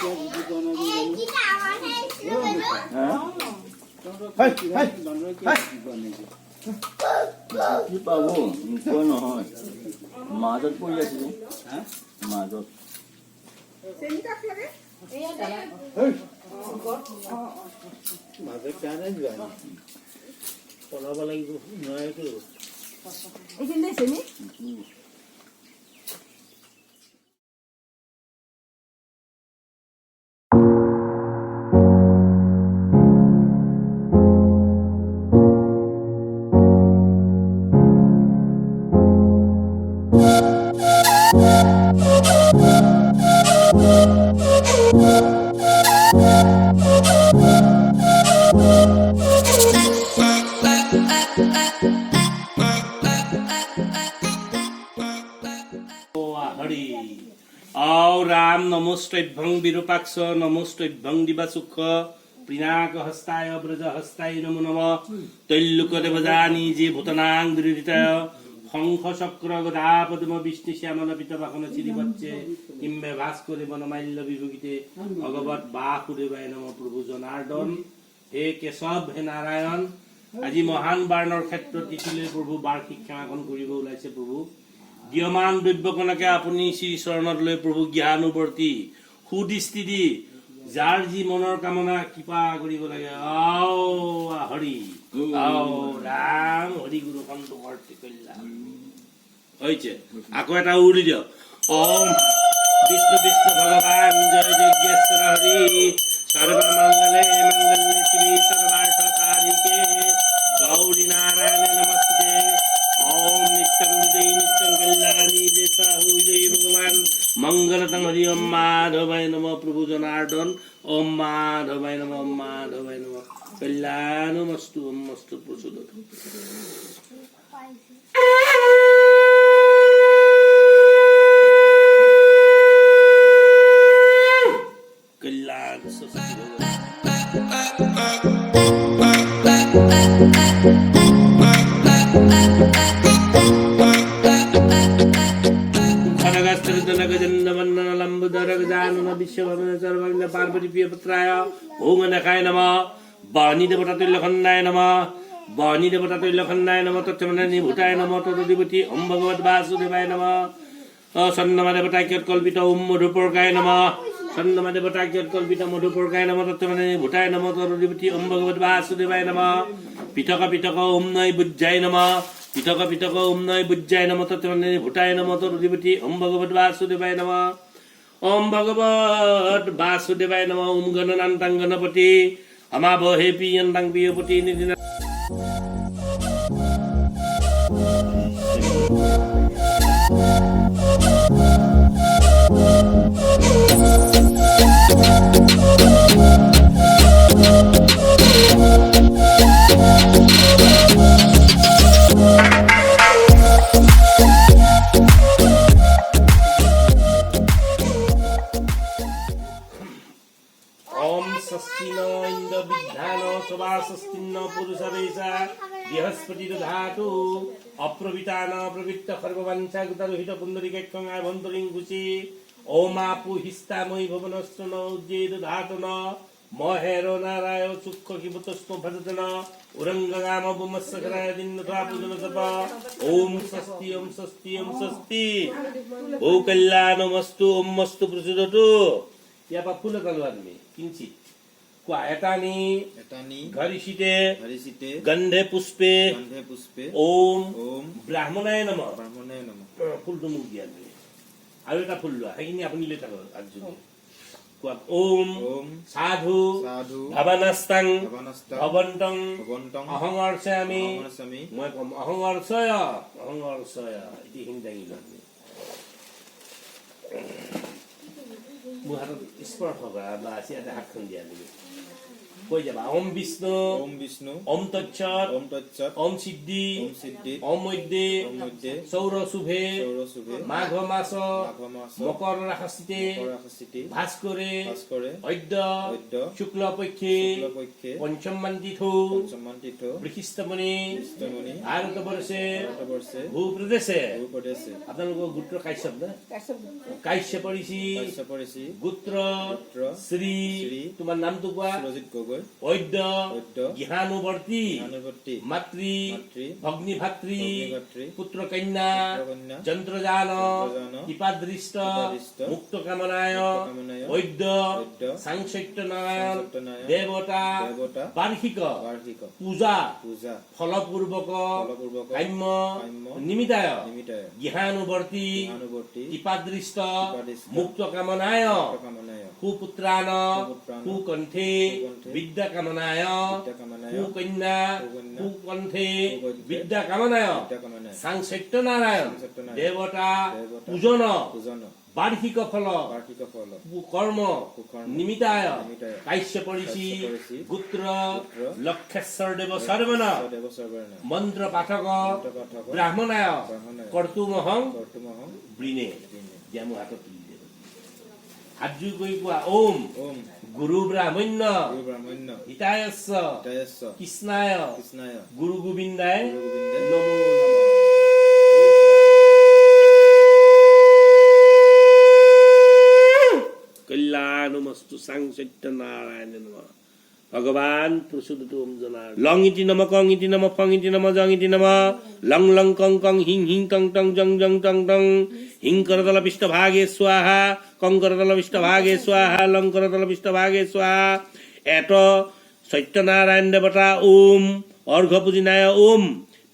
কি পাব নোপোৱা নহয় মাজত পৰি আছিলো মাজত মাজত কাৰণে যোৱা পলাব লাগিব নোৱাৰেতো এইখিনি চেনি राम नमोस्तभ्यं विरूपाक्ष नमोस्तभ्यं दिवासुख प्रीणाक हस्ताय ब्रज हस्ताय नमो नमः तैल्लुक देवजानी जे भूतनां दुरिताय शंख चक्र गदा पद्म विष्णु श्यामल पीतवाहन श्रीवत्से इम्बे भास्करे बनमाल्य विभूषिते भगवत बासुदेवाय नमः प्रभु जनार्दन हे केशव हे नारायण আজি মহান বাৰণৰ ক্ষেত্ৰত তিথিলৈ প্ৰভু বাৰ্ষিক ক্ষমাকণ কৰিব ওলাইছে প্ৰভু জ্ঞান দ্ৰব্যকণকে আপুনি শ্ৰী চৰণত লৈ প্ৰভু জ্ঞানুবৰ্তি সুদৃষ্টি দি যাৰ যি মনৰ কামনা কৃপা কৰিব লাগে আও হৰি আও ৰাম হৰি গুৰু সন্তমৰ্তি কল্যাণ হৈছে আকৌ এটা উৰি দিয়ক ওম বিষ্ণু বিষ্ণু ভগৱান জয় যজ্ঞেশ্বৰ হৰি সৰ্বমঙ্গলে মঙ্গলে শিৱে সর্বার্থসাধিকে गौरी नारायण नमस्ते ओम नित्यं विजयी नित्यं कल्याणी देसाहु विजयी भगवान मंगलतं हरि ओम माधवाय नमः प्रभु जनार्दन ओम माधवाय नमः ओम माधवाय नमः कल्याणमस्तु ओम मस्तु प्रचोदतु कल्याण पार्वती प्रियपुत्राय भोगनखाय नमः बाणी देवता तुल्यखंडाय नमः बाणी देवता तुल्यखंडाय नमः तत्त्वमनि भूताय नमः तदधिपति ओम भगवत वासुदेवाय नमः सन्नमा देवता कल्पित ओम मधुपर्काय नमः सन्नमा देवता कल्पित मधुपर्काय नमः तत्त्वमनि भूताय नमः तदधिपति ओम भगवत वासुदेवाय नमः पृथक पृथक ओम नय बुज्जाय नमः पृथक पृथक ओम नय बुज्जाय नमः तत्त्वमनि भूताय नमः तदधिपति ओम भगवत वासुदेवाय नमः ओम भगवत वासुदेवाय नमः ओम गणनान्तं गणपति अमावहे पियन्तं पियपति निधिना बृहस्पति धातु अप्रवितान प्रवृत्त सर्ववंशागतरोहित पुंडरीकं आभंतरिं घुषि ओमापु हिस्तामयी भवनस्तन उज्जेद धातुन महेरो नाराय चुक्ख किबतस्म भजतन उरंगगाम बुमस्सकराय दिन्नथा पूजन सप ओम स्वस्ति ओम स्वस्ति ओम स्वस्ति ओ कल्याणमस्तु ओम मस्तु प्रचोदतु या फुल कलवादमी किंचित एतानी घरिषिते गंधे पुष्पे ओम ब्राह्मणाय नमः फुलটো মোক দিয়া তুমি আৰু এটা ফুল লোৱা সেইখিনি আপুনি লৈ থাকক আৰ্জুন কোৱা ওম সাধু ভাবনাস্তাং ভবন্তং অহং অৰ্চয়ামি মই কম অহং অৰ্চয় ইতি হিন্দাঙি লোৱা মোৰ হাতত স্পৰ্শ কৰা বা আছে এটা হাতখন দিয়া তুমি কৈ যাবা ওম বিষ্ণু ওম বিষ্ণু ওম তৎসৎ ওম তৎসৎ ওম সিদ্ধি ওম সিদ্ধি ওম মধ্যে ওম মধ্যে সৌর শুভে সৌর শুভে মাঘ মাস মাঘ মাস মকর রাশিতে পরাশিতে ভাস্করে ভাস্করে অদ্য অদ্য শুক্ল পক্ষে শুক্লপক্ষে পঞ্চমান তিথু পঞ্চমান তীর্থ বৃহস্পতিমুনি কৃষ্ণমণি ভারতবর্ষে ভারতবর্ষে ভূপ্রদেশে ভূপ্রদেশে আপোনালোকৰ গোত্ৰ কাশ্যপ না কাশ্যপ ঋষি কাশ্যপ ঋষি গোত্ৰ পুত্ৰ শ্ৰী শ্ৰী তোমাৰ নামটো কোৱা সুৰজিৎ গগৈ অদ্য অদ্য গৃহানুবৰ্তী জ্ঞানৱৰ্তী মাতৃ মাতৃ ভগ্নী ভাতৃ ভগ্নীভাতৃ পুত্ৰ কন্যা পুত্ৰকন্যা যন্ত্ৰযান যন্ত্ৰযান কৃপাদৃষ্ট কৃপাদৃষ্ট মুক্ত কামনায় মুক্তকামনায় বৈদ্য বৈদ্য সাংসত্যনাৰায়ণ সত্যনাৰায়ণ দেৱতা দেৱতা বাৰ্ষিক বাৰ্ষিক পূজা পূজা ফলপূৰ্বক ফলপূৰ্বক কাম্য কাম্য নিমিত্তায় নিমিত্তায় গৃহানুবৰ্তী জ্ঞানৱৰ্তী কৃপাদৃষ্ট কৃপাদৃষ্ট মুক্ত কামনায় কামনায় সুপুত্ৰান সুপুত্ৰান সুকণ্ঠে সুকণ্ঠে বিদ্যা কামনায় বিদ্যাকামনায় সুকন্যা সুকন্যা সুকণ্ঠে সুকণ্ঠে বিদ্যা কামনায় বিদ্যাকামনায় সাংসত্যনাৰায়ণ সাংসত্যনাৰায়ণ দেৱতা দেৱতা পূজন পূজন বাৰ্ষিক ফল বাৰ্ষিক ফল কৰ্ম কুকৰ্ম নিমিত্তায় নিমিত্তায় কাশ্যপ ঋষি কাশ্যপ ঋষি গোত্ৰ গোত্ৰ লক্ষেশ্বৰ দেৱ সৰ্বন দেৱ সৰ্বৰ্ণ মন্ত্ৰ পাঠক পাঠক ব্ৰাহ্মণায় ব্ৰাহ্মণায় কৰ্তুমহং কৰ্তুমহং বৃণে বৃণে। দিয়া মোৰ হাতত তুলি দিব হাতযোৰ কৰি কোৱা ওম ওম গুৰু ব্ৰাহ্মণ্য গুৰু ব্ৰাহ্মণ্য হিতায়স্য হিতায়স্য কৃষ্ণায় কৃষ্ণায় গুৰু গোবিন্দায় গুৰু গোবিন্দে নমো নমঃ কল্যাণমস্তু সাংসত্যনারায়ণ নমঃ ভগবান প্রসুদতু ওম জনার লং ইতি নম কং ইতি নম ফং ইতি নম জং ইতি নম লং লং কং কং হিং হিং টং টং জং জং টং টং হিং করতল পৃষ্ঠভাগে স্বাহা কং করতল পৃষ্ঠভাগে স্বাহা লং করতল পৃষ্ঠভাগে স্বাহা এত সত্যনারায়ণ দেবতা ওম অর্ঘ্য পূজিনায় ওম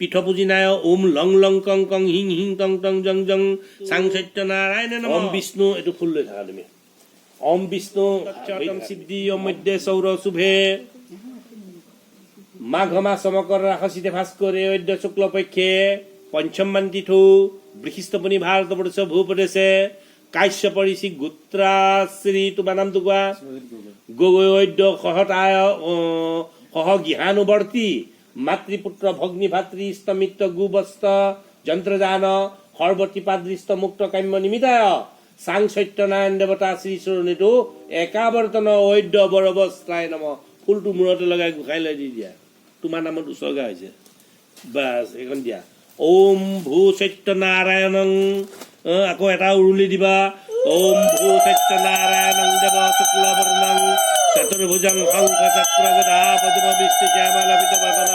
পীঠ পূজিনায় ওম লং লং কং কং হিং হিং টং টং জং জং সাং সত্যনারায়ণ নমঃ ওম বিষ্ণু এটু ফুল লৈ থাকা তুমি ওম বিষ্ণু তৎসৎ সিদ্ধি ওম মধ্যে সৌর শুভে মাঘ মাস মকর রাশিতে ভাস্করে অদ্য শুক্ল পক্ষে পঞ্চমান তিথু বৃহস্পতিমুনি ভাৰতবৰ্ষ ভূপ্ৰদেশে কাশ্যপ ঋষি গোত্ৰাশ্ৰী তোমাৰ নামটো কোৱা গগৈ অদ্য সহতায় সহ গৃহানুবৰ্তী মাতৃপুত্ৰ ভগ্নী ভাতৃ স্তমিত্ৰ গোবস্ত যন্ত্ৰযান সৰ্বত্ৰিপাদৃষ্ট মুক্ত কাম্য নিমিত্তায় সাং সত্যনাৰায়ণ দেৱতা শ্ৰী চৰণীটো একাৱৰ্তন ঐদ্য বৰবস্ত্ৰায় নম ফুলটো মূৰতে লগাই গোসাই লৈ দি দিয়া তোমাৰ নামত উচৰ্গা হৈছে বাছ এইখন দিয়া ওম ভূ সত্যনাৰায়ণং আকৌ এটা উৰুলি দিবা ওম ভূ সত্যনাৰায়ণং দেৱ শুক্লবৰ্ণং চতুৰ্ভুজং শংখ চক্ৰ গদা পদ্ম বিষ্ণু শ্যামলাপিত বদন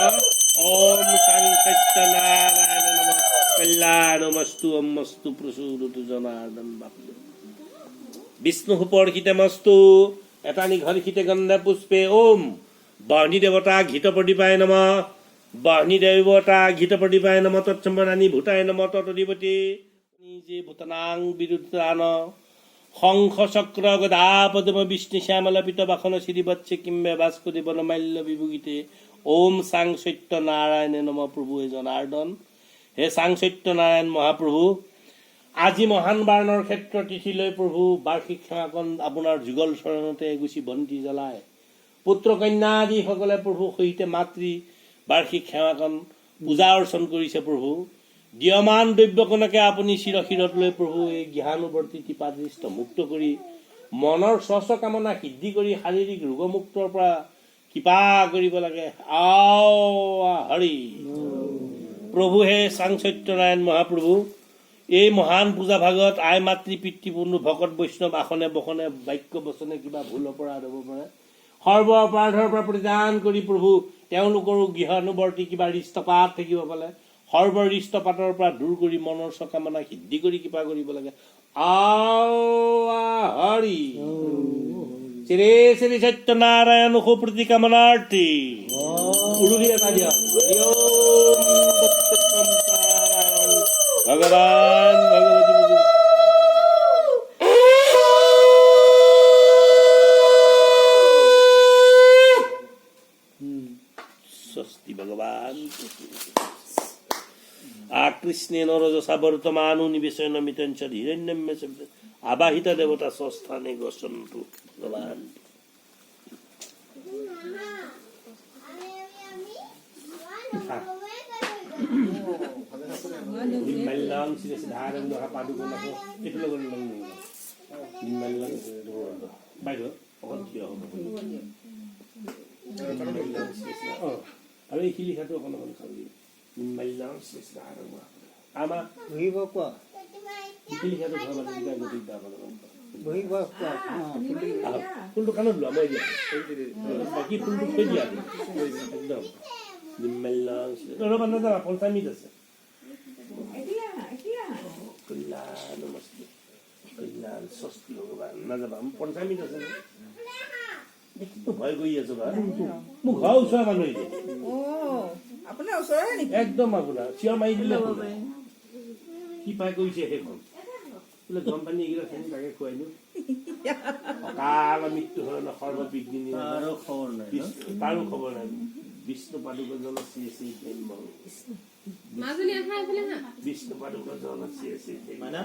ওম সাং সত্যনাৰায়ণ নমঃ কল্যাণমস্তু অমস্তু প্ৰসূদতু জনাৰ্দন বাপু বিষ্ণু সুপৰ্ষিতমস্তু এটা নিঘৰ্ষিতে গন্ধে পুষ্পে ওম বাহনী দেৱতা ঘৃত প্ৰদীপায় নমঃ বাহনী দেৱতা ঘৃত প্ৰদীপায় নমঃ তৎসম্বনানি ভূতায় নমঃ ততধিপতি নিজে ভূতানাং বিৰুদ্ধান শংখ চক্ৰ গদা পদ্ম বিষ্ণু শ্যামলাপিত বাসন শ্ৰীবৎসে কিম্বে ভাস্কতি বনমাল্য বিভূগীতে ওম সাং সত্যনাৰায়ণে নমঃ প্ৰভু হে জনাৰ্দন হে সাং সত্যনাৰায়ণ মহাপ্ৰভু আজি মহান বাৰণৰ ক্ষেত্ৰ তিথিলৈ প্ৰভু বাৰ্ষিক সেৱাকণ আপোনাৰ যুগল চৰণতে এগুচি বন্তি জ্বলায় পুত্ৰ কন্যা আদিসকলে প্ৰভু সহিতে মাতৃ বাৰ্ষিক সেৱাকণ পূজা অৰ্চন কৰিছে প্ৰভু দিয়মান দ্ৰব্যকণকে আপুনি চিৰশিৰত লৈ প্ৰভু এই জ্ঞানুবৰ্তী কৃপাদৃষ্ট মুক্ত কৰি মনৰ স্বচ্ছ কামনা সিদ্ধি কৰি শাৰীৰিক ৰোগমুক্তৰ পৰা কৃপা কৰিব লাগে আও হৰি প্ৰভু হে সাং সত্যনাৰায়ণ মহাপ্ৰভু এই মহান পূজা ভাগত আই মাতৃ পিতৃপূৰ্ণ ভকত বৈষ্ণৱ আসনে বসনে বাক্য বচনে কিবা ভুল অপৰাধ হ'ব পাৰে সৰ্ব অপৰাধৰ পৰা পৰিত্ৰাণ কৰি প্ৰভু তেওঁলোকৰো গৃহানুবৰ্তী কিবা ৰিষ্টপাত থাকিব পাৰে সৰ্ব ৰিষ্টপাতৰ পৰা দূৰ কৰি মনৰ সকামনা সিদ্ধি কৰি কৃপা কৰিব লাগে আও হৰি শ্ৰী শ্ৰী সত্যনাৰায়ণ সুপ্ৰীতি কামনাৰ্থী উৰুলি এটা দিয়া ভগৱান ভগৱতী স্বস্তি ভগৱান আকৃষ্ণেন ৰজসা বৰ্তমানো নিবেশন মিতঞ্চ হিৰণ্যম্য আবাহিত দেৱতা স্বস্থানে গছন্তু ভগৱান নিৰ্মাল্যং শ্ৰী সিদ্ধাৰং পাদুকম আকৌ এইটো লগত লং নিৰ্মাল্যং বাইদেউ অকণ থিয় হ'ব আৰু এই শিলিখাটো অকণ অকণ চাবি নিৰ্মাল্যং শ্ৰী সিদ্ধাৰং আমাৰ বহিব কোৱা শিলিখাটো ঘৰ মানুহকেইটা গতিকে যাব বহিব কোৱা ফুলটো কাণত লোৱা মই দিয়া বাকী ফুলটো থৈ দিয়া একদম নিৰ্মাল্যং ৰ'বা নাযাবা পঞ্চামৃত আছে কল্যাণ নমস্তে কল্যাণ স্বস্তি ভগৱান নাযাবা পঞ্চামৃত আছে ন দেখিতো ভয় কৰি আছো বা মোৰ ঘৰৰ ওচৰৰ মানুহ এতিয়া আপোনাৰ ওচৰৰে নেকি একদম আপোনাৰ চিঞৰ মাৰি দিলে কি পাই কৰিছে সেইখন বোলে গৰম পানী এইকেইটা চেনি তাকে খুৱাই দিওঁ অকাল মৃত্যু হ'ল সৰ্ববিঘ্নি আৰু খবৰ নাই তাৰো খবৰ নাই বিষ্ণু পাদুকজন শ্ৰী শ্ৰী বিষ্ণু পাদুকজন শ্ৰী শ্ৰী মানে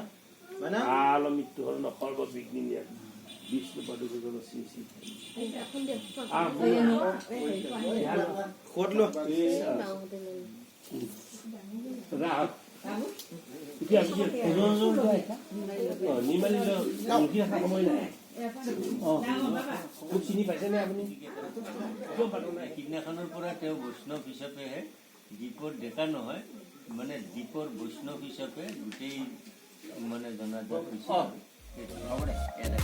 মানে কাল মৃত্যু হ'ল সৰ্ববিঘ্নি বিষ্ণু পাদুকজন শ্ৰী শ্ৰী ক'ত লোৱা ৰাহক এতিয়া নিৰ্মালিত ৰুটি ৰখা সময় নাই মোক চিনি পাইছেনে আপুনি কিয় পাতা নাই সিদিনাখনৰ পৰা তেওঁ বৈষ্ণৱ হিচাপেহে দীপৰ ডেকা নহয় মানে দীপৰ বৈষ্ণৱ হিচাপে গোটেই মানে জনাজাত হৈছে হ'ব দে ইয়াতে